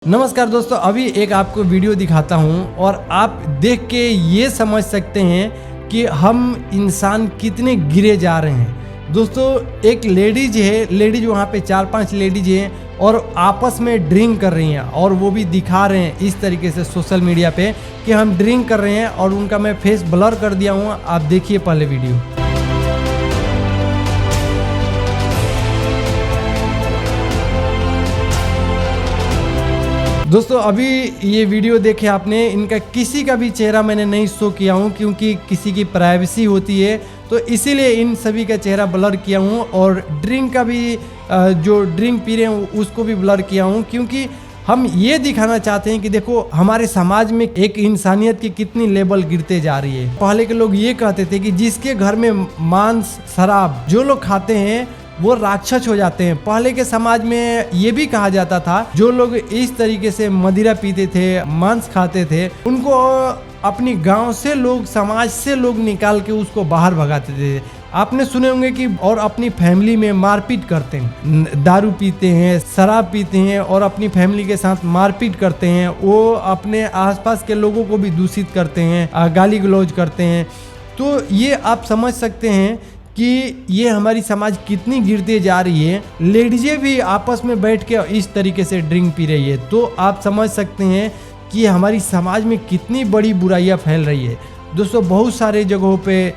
नमस्कार दोस्तों, अभी एक आपको वीडियो दिखाता हूं और आप देख के ये समझ सकते हैं कि हम इंसान कितने गिरे जा रहे हैं। दोस्तों, एक लेडीज वहाँ पे 4-5 लेडीज हैं और आपस में ड्रिंक कर रही हैं और वो भी दिखा रहे हैं इस तरीके से सोशल मीडिया पे कि हम ड्रिंक कर रहे हैं और उनका मैं फेस ब्लर कर दिया हूँ। आप देखिए पहले वीडियो। दोस्तों, अभी ये वीडियो देखे आपने, इनका किसी का भी चेहरा मैंने नहीं शो किया हूँ क्योंकि किसी की प्राइवेसी होती है, तो इसीलिए इन सभी का चेहरा ब्लर किया हूँ और ड्रिंक का भी जो ड्रिंक पी रहे हैं उसको भी ब्लर किया हूँ क्योंकि हम ये दिखाना चाहते हैं कि देखो हमारे समाज में एक इंसानियत की कितनी लेवल गिरते जा रही है। पहले के लोग ये कहते थे कि जिसके घर में मांस शराब जो लोग खाते हैं वो राक्षस हो जाते हैं। पहले के समाज में ये भी कहा जाता था जो लोग इस तरीके से मदिरा पीते थे, मांस खाते थे, उनको अपनी गांव से लोग, समाज से लोग निकाल के उसको बाहर भगाते थे। आपने सुने होंगे कि और अपनी फैमिली में मारपीट करते हैं, दारू पीते हैं, शराब पीते हैं और अपनी फैमिली के साथ मारपीट करते हैं। वो अपने आसपास के लोगों को भी दूषित करते हैं, गाली गलौज करते हैं। तो ये आप समझ सकते हैं कि ये हमारी समाज कितनी गिरते जा रही है। लेडीजें भी आपस में बैठ के इस तरीके से ड्रिंक पी रही है, तो आप समझ सकते हैं कि हमारी समाज में कितनी बड़ी बुराइयां फैल रही है। दोस्तों, बहुत सारे जगहों पे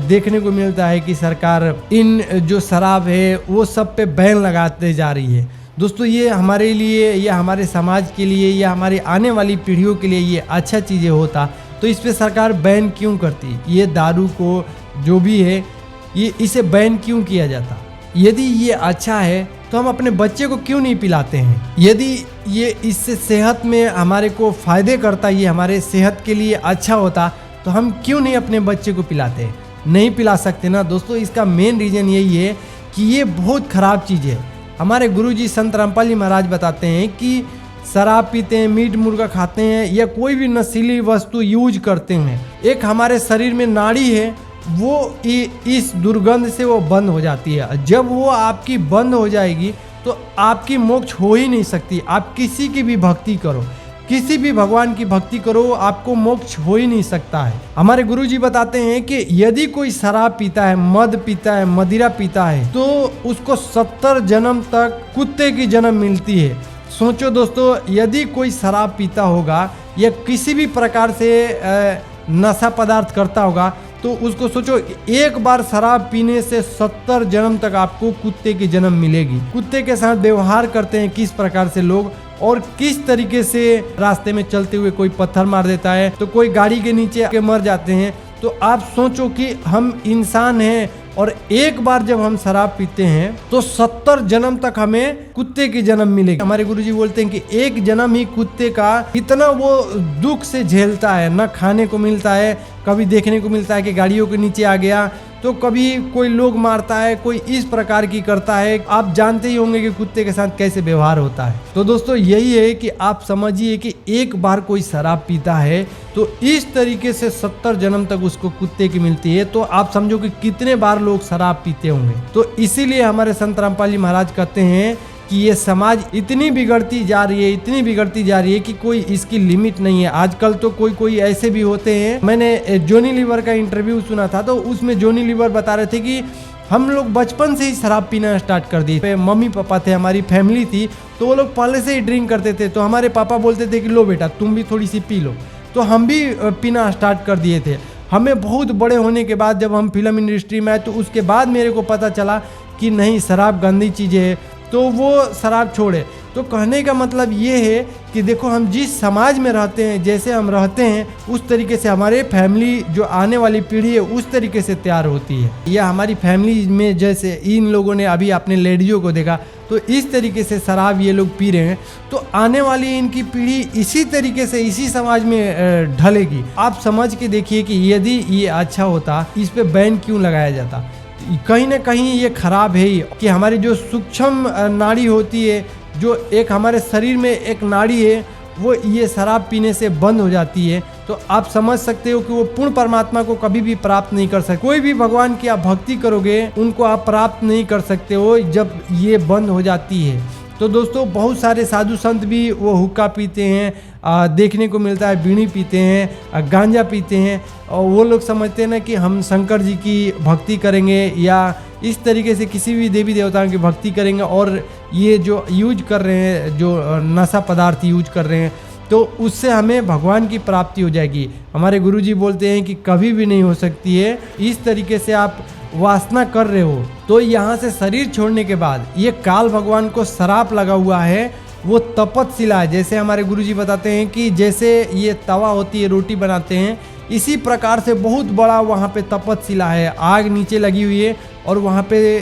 देखने को मिलता है कि सरकार इन जो शराब है वो सब पे बैन लगाते जा रही है। दोस्तों, ये हमारे लिए या हमारे समाज के लिए या हमारी आने वाली पीढ़ियों के लिए ये अच्छा चीज़ें होता, तो इस पर सरकार बैन क्यों करती? ये दारू को जो भी है ये इसे बैन क्यों किया जाता? यदि ये अच्छा है तो हम अपने बच्चे को क्यों नहीं पिलाते हैं? यदि ये इससे सेहत में हमारे को फ़ायदे करता, ये हमारे सेहत के लिए अच्छा होता, तो हम क्यों नहीं अपने बच्चे को पिलाते? नहीं पिला सकते ना दोस्तों। इसका मेन रीज़न यही है कि ये बहुत ख़राब चीज़ है। हमारे गुरुजी संत रामपाल जी महाराज बताते हैं कि शराब पीते हैं, मीट मुर्गा खाते हैं या कोई भी नशीली वस्तु यूज करते हैं, एक हमारे शरीर में नाड़ी है वो इस दुर्गंध से वो बंद हो जाती है। जब वो आपकी बंद हो जाएगी तो आपकी मोक्ष हो ही नहीं सकती। आप किसी की भी भक्ति करो, किसी भी भगवान की भक्ति करो, आपको मोक्ष हो ही नहीं सकता है। हमारे गुरुजी बताते हैं कि यदि कोई शराब पीता है, मद पीता है, मदिरा पीता है, तो उसको 70 जन्म तक कुत्ते की जन्म मिलती है। सोचो दोस्तों, यदि कोई शराब पीता होगा या किसी भी प्रकार से नशा पदार्थ करता होगा तो उसको सोचो, एक बार शराब पीने से 70 जन्म तक आपको कुत्ते की जन्म मिलेगी। कुत्ते के साथ व्यवहार करते हैं किस प्रकार से लोग, और किस तरीके से रास्ते में चलते हुए कोई पत्थर मार देता है तो कोई गाड़ी के नीचे आके मर जाते हैं। तो आप सोचो कि हम इंसान हैं और एक बार जब हम शराब पीते हैं तो 70 जन्म तक हमें कुत्ते की जन्म मिलेगी। हमारे गुरुजी बोलते हैं कि एक जन्म ही कुत्ते का इतना वो दुख से झेलता है, ना खाने को मिलता है, कभी देखने को मिलता है कि गाड़ियों के नीचे आ गया, तो कभी कोई लोग मारता है, कोई इस प्रकार की करता है। आप जानते ही होंगे कि कुत्ते के साथ कैसे व्यवहार होता है। तो दोस्तों, यही है कि आप समझिए कि एक बार कोई शराब पीता है तो इस तरीके से 70 जन्म तक उसको कुत्ते की मिलती है। तो आप समझो कि कितने बार लोग शराब पीते होंगे। तो इसीलिए हमारे संत रामपाल जी महाराज कहते हैं कि ये समाज इतनी बिगड़ती जा रही है, इतनी बिगड़ती जा रही है कि कोई इसकी लिमिट नहीं है। आजकल तो कोई ऐसे भी होते हैं। मैंने जॉनी लीवर का इंटरव्यू सुना था, तो उसमें जॉनी लीवर बता रहे थे कि हम लोग बचपन से ही शराब पीना स्टार्ट कर दिए। मम्मी पापा थे, हमारी फैमिली थी, तो वो लोग पहले से ही ड्रिंक करते थे। तो हमारे पापा बोलते थे कि लो बेटा तुम भी थोड़ी सी पी लो, तो हम भी पीना स्टार्ट कर दिए थे। हमें बहुत बड़े होने के बाद जब हम फिल्म इंडस्ट्री में आए तो उसके बाद मेरे को पता चला कि नहीं, शराब गंदी चीज़ है, तो वो शराब छोड़े। तो कहने का मतलब ये है कि देखो हम जिस समाज में रहते हैं, जैसे हम रहते हैं, उस तरीके से हमारे फैमिली जो आने वाली पीढ़ी है उस तरीके से तैयार होती है। या हमारी फैमिली में जैसे इन लोगों ने अभी अपने लेडीजों को देखा तो इस तरीके से शराब ये लोग पी रहे हैं, तो आने वाली इनकी पीढ़ी इसी तरीके से इसी समाज में ढलेगी। आप समझ के देखिए कि यदि ये अच्छा होता, इस पे बैन क्यों लगाया जाता? कहीं ना कहीं ये खराब है ही कि हमारी जो सूक्ष्म नाड़ी होती है, जो एक हमारे शरीर में एक नाड़ी है, वो ये शराब पीने से बंद हो जाती है। तो आप समझ सकते हो कि वो पूर्ण परमात्मा को कभी भी प्राप्त नहीं कर सकते। कोई भी भगवान की आप भक्ति करोगे उनको आप प्राप्त नहीं कर सकते हो जब ये बंद हो जाती है। तो दोस्तों बहुत सारे साधु संत भी वो हुक्का पीते हैं, देखने को मिलता है बीड़ी पीते हैं, गांजा पीते हैं, और वो लोग समझते हैं ना कि हम शंकर जी की भक्ति करेंगे या इस तरीके से किसी भी देवी देवताओं की भक्ति करेंगे, और ये जो यूज कर रहे हैं, जो नशा पदार्थ यूज कर रहे हैं, तो उससे हमें भगवान की प्राप्ति हो जाएगी। हमारे गुरुजी बोलते हैं कि कभी भी नहीं हो सकती है। इस तरीके से आप वासना कर रहे हो तो यहाँ से शरीर छोड़ने के बाद ये काल भगवान को श्राप लगा हुआ है, वो तपतशिला है। जैसे हमारे गुरुजी बताते हैं कि जैसे ये तवा होती है, रोटी बनाते हैं, इसी प्रकार से बहुत बड़ा वहाँ पे तपतशिला है, आग नीचे लगी हुई है और वहाँ पे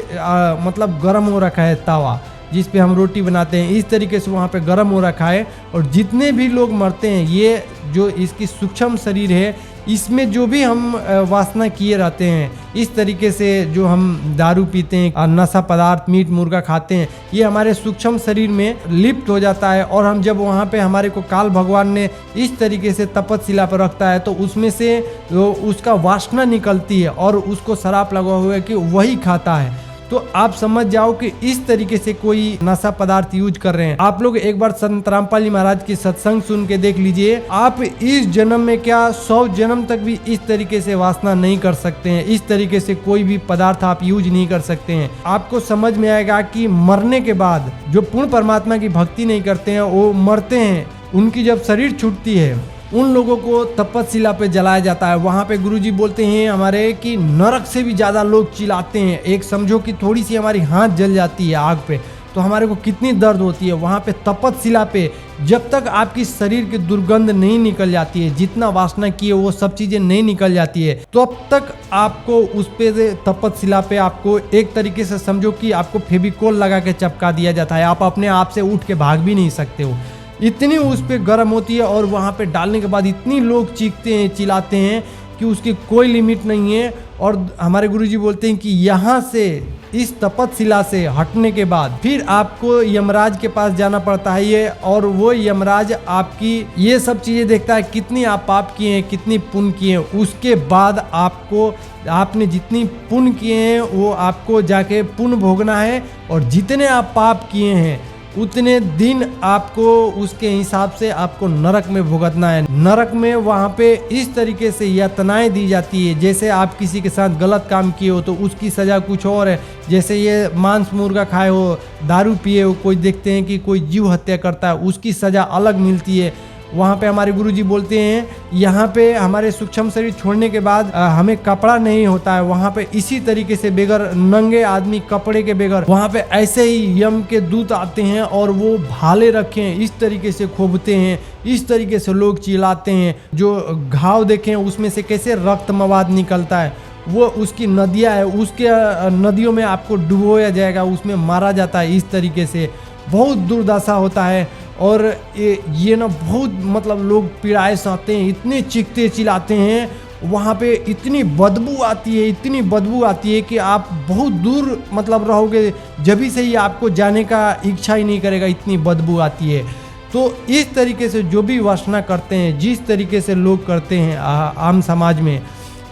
मतलब गर्म हो रखा है तवा जिस पे हम रोटी बनाते हैं। इस तरीके से वहाँ पे गर्म हो रखा है, और जितने भी लोग मरते हैं, ये जो इसकी सूक्ष्म शरीर है, इसमें जो भी हम वासना किए रहते हैं, इस तरीके से जो हम दारू पीते हैं, नशा पदार्थ, मीट मुर्गा खाते हैं, ये हमारे सूक्ष्म शरीर में लिप्त हो जाता है। और हम जब वहाँ पे हमारे को काल भगवान ने इस तरीके से तपतशिला पर रखता है तो उसमें से उसका वासना निकलती है और उसको श्राप लगा हुआ है कि वही खाता है। तो आप समझ जाओ कि इस तरीके से कोई नशा पदार्थ यूज कर रहे हैं। आप लोग एक बार संत रामपाल जी महाराज की सत्संग सुन के देख लीजिए, आप इस जन्म में क्या 100 जन्म तक भी इस तरीके से वासना नहीं कर सकते हैं, इस तरीके से कोई भी पदार्थ आप यूज नहीं कर सकते हैं। आपको समझ में आएगा कि मरने के बाद जो पूर्ण परमात्मा की भक्ति नहीं करते हैं, वो मरते हैं, उनकी जब शरीर छूटती है, उन लोगों को तपतशिला पे जलाया जाता है। वहाँ पे गुरुजी बोलते हैं हमारे कि नरक से भी ज़्यादा लोग चिल्लाते हैं। एक समझो कि थोड़ी सी हमारी हाथ जल जाती है आग पे तो हमारे को कितनी दर्द होती है। वहाँ पे तपतशिला पे जब तक आपकी शरीर की दुर्गंध नहीं निकल जाती है, जितना वासना की है वो सब चीज़ें नहीं निकल जाती है, तो अब तक आपको उस पे तपतशिला पे आपको एक तरीके से समझो कि आपको फेविकोल लगा के चिपका दिया जाता है। आप अपने आप से उठ के भाग भी नहीं सकते हो, इतनी उस पे गर्म होती है। और वहाँ पे डालने के बाद इतनी लोग चीखते हैं, चिल्लाते हैं कि उसकी कोई लिमिट नहीं है। और हमारे गुरुजी बोलते हैं कि यहाँ से, इस तपतशिला से हटने के बाद फिर आपको यमराज के पास जाना पड़ता है ये, और वो यमराज आपकी ये सब चीज़ें देखता है, कितनी आप पाप किए हैं, कितनी पुण्य किए हैं। उसके बाद आपको, आपने जितनी पुण्य किए हैं वो आपको जाके पुण्य भोगना है, और जितने आप पाप किए हैं उतने दिन आपको उसके हिसाब से आपको नरक में भुगतना है। नरक में वहाँ पे इस तरीके से यातनाएं दी जाती है, जैसे आप किसी के साथ गलत काम किए हो तो उसकी सज़ा कुछ और है। जैसे ये मांस मुर्गा खाए हो, दारू पिए हो, कोई देखते हैं कि कोई जीव हत्या करता है, उसकी सज़ा अलग मिलती है। वहाँ पे हमारे गुरुजी बोलते हैं यहाँ पे हमारे सूक्ष्म शरीर छोड़ने के बाद हमें कपड़ा नहीं होता है। वहाँ पे इसी तरीके से बेगर नंगे आदमी कपड़े के बेगर वहाँ पे ऐसे ही यम के दूत आते हैं और वो भाले रखे हैं, इस तरीके से खोबते हैं, इस तरीके से लोग चिल्लाते हैं। जो घाव देखे उसमें से कैसे रक्त मवाद निकलता है, वो उसकी नदियाँ है, उसके नदियों में आपको डुबोया जाएगा, उसमें मारा जाता है। इस तरीके से बहुत दुर्दशा होता है। और ये ना बहुत मतलब लोग पीड़ाए सहते हैं, इतने चीखते चिल्लाते हैं, वहाँ पे इतनी बदबू आती है, इतनी बदबू आती है कि आप बहुत दूर मतलब रहोगे, जब से ही आपको जाने का इच्छा ही नहीं करेगा, इतनी बदबू आती है। तो इस तरीके से जो भी वासना करते हैं, जिस तरीके से लोग करते हैं आम समाज में,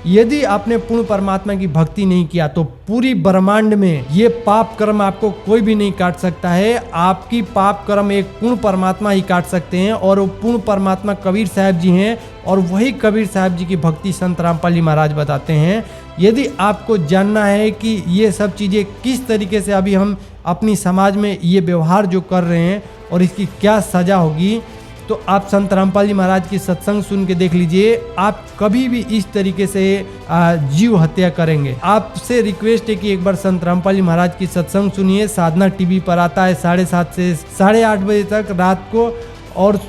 यदि आपने पूर्ण परमात्मा की भक्ति नहीं किया तो पूरी ब्रह्मांड में ये पाप कर्म आपको कोई भी नहीं काट सकता है। आपकी पाप कर्म एक पूर्ण परमात्मा ही काट सकते हैं, और वो पूर्ण परमात्मा कबीर साहब जी हैं, और वही कबीर साहब जी की भक्ति संत रामपाल जी महाराज बताते हैं। यदि आपको जानना है कि ये सब चीज़ें किस तरीके से अभी हम अपनी समाज में ये व्यवहार जो कर रहे हैं और इसकी क्या सज़ा होगी, तो आप संत रामपाल जी महाराज की सत्संग सुन के देख लीजिए। आप कभी भी इस तरीके से जीव हत्या करेंगे। आपसे रिक्वेस्ट है कि एक बार संत रामपाल जी महाराज की सत्संग सुनिए। साधना टीवी पर आता है 7:30 से 8:30 बजे तक रात को, और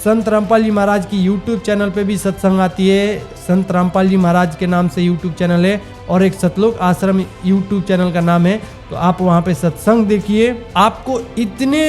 संत रामपाल जी महाराज की यूट्यूब चैनल पे भी सत्संग आती है। संत रामपाल जी महाराज के नाम से यूट्यूब चैनल है, और एक सतलोक आश्रम यूट्यूब चैनल का नाम है। तो आप वहाँ पे सत्संग देखिए, आपको इतने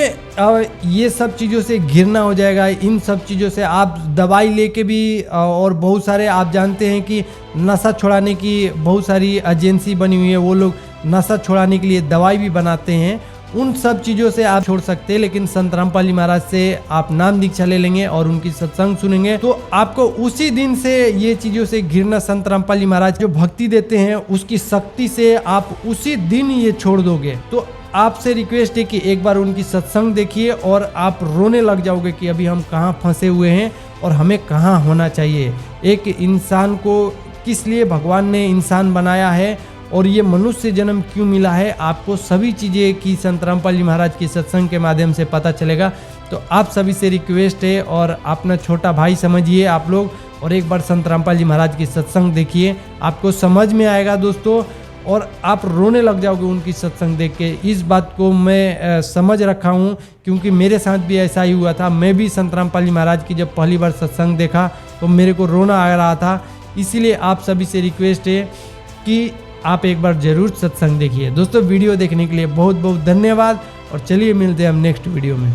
ये सब चीज़ों से घिरना हो जाएगा। इन सब चीज़ों से आप दवाई लेके भी, और बहुत सारे आप जानते हैं कि नशा छुड़ाने की बहुत सारी एजेंसी बनी हुई है, वो लोग नशा छुड़ाने के लिए दवाई भी बनाते हैं। उन सब चीज़ों से आप छोड़ सकते हैं, लेकिन संत रामपाल जी महाराज से आप नाम दीक्षा ले लेंगे और उनकी सत्संग सुनेंगे तो आपको उसी दिन से ये चीज़ों से घिरना, संत रामपाल जी महाराज जो भक्ति देते हैं उसकी शक्ति से आप उसी दिन ये छोड़ दोगे। तो आपसे रिक्वेस्ट है कि एक बार उनकी सत्संग देखिए और आप रोने लग जाओगे कि अभी हम कहाँ फंसे हुए हैं और हमें कहाँ होना चाहिए। एक इंसान को किस लिए भगवान ने इंसान बनाया है और ये मनुष्य जन्म क्यों मिला है, आपको सभी चीज़ें की संत रामपाल जी महाराज की सत्संग के माध्यम से पता चलेगा। तो आप सभी से रिक्वेस्ट है और अपना छोटा भाई समझिए आप लोग, और एक बार संत रामपाल जी महाराज की सत्संग देखिए, आपको समझ में आएगा दोस्तों, और आप रोने लग जाओगे उनकी सत्संग देख के। इस बात को मैं समझ रखा हूँ क्योंकि मेरे साथ भी ऐसा ही हुआ था। मैं भी संत रामपाल जी महाराज की जब पहली बार सत्संग देखा तो मेरे को रोना आ रहा था। इसीलिए आप सभी से रिक्वेस्ट है कि आप एक बार ज़रूर सत्संग देखिए। दोस्तों वीडियो देखने के लिए बहुत बहुत धन्यवाद, और चलिए मिलते हैं हम नेक्स्ट वीडियो में।